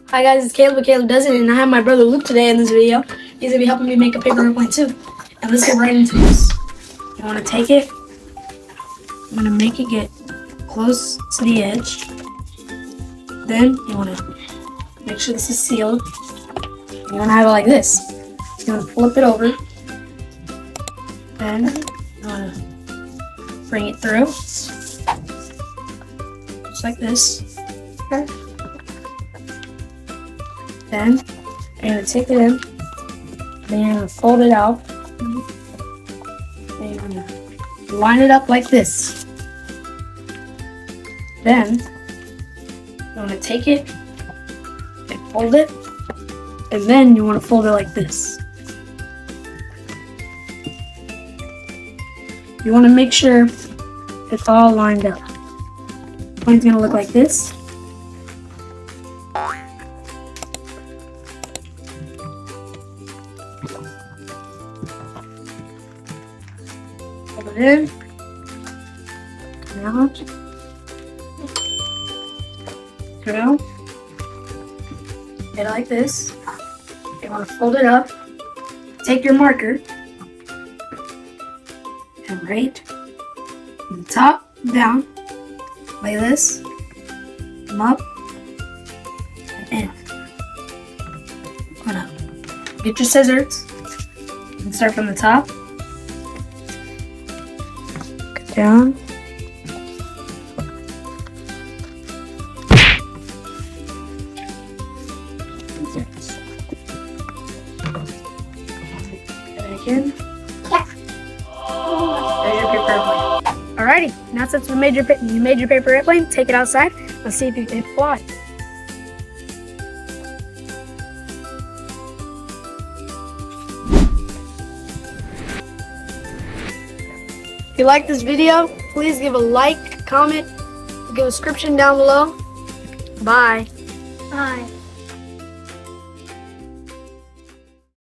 Hi guys, it's Caleb with Caleb Does It, and I have my brother Luke today in this video. He's gonna be helping me make a paper airplane too. And let's get right into this. You wanna take it, I'm gonna make it get close to the edge. Then you wanna make sure this is sealed. You wanna have it like this. You're gonna flip it over. Then you wanna bring it through. Just like this. Then you're gonna take it in, then you're gonna fold it out, then you're gonna line it up like this. Then you wanna take it and fold it, and then you wanna fold it like this. You wanna make sure it's all lined up. Mine's gonna look like this. Fold it in. Now, through. Get it like this. You want to fold it up. Take your marker and right from the top down like this. Come up and in. Come up. Get your scissors and start from the top. Down. Again. Yeah. There's your paper airplane. Alrighty, now since you made your paper airplane, take it outside. Let's see if you can fly. If you like this video, please give a like, comment, give a description down below. Bye. Bye.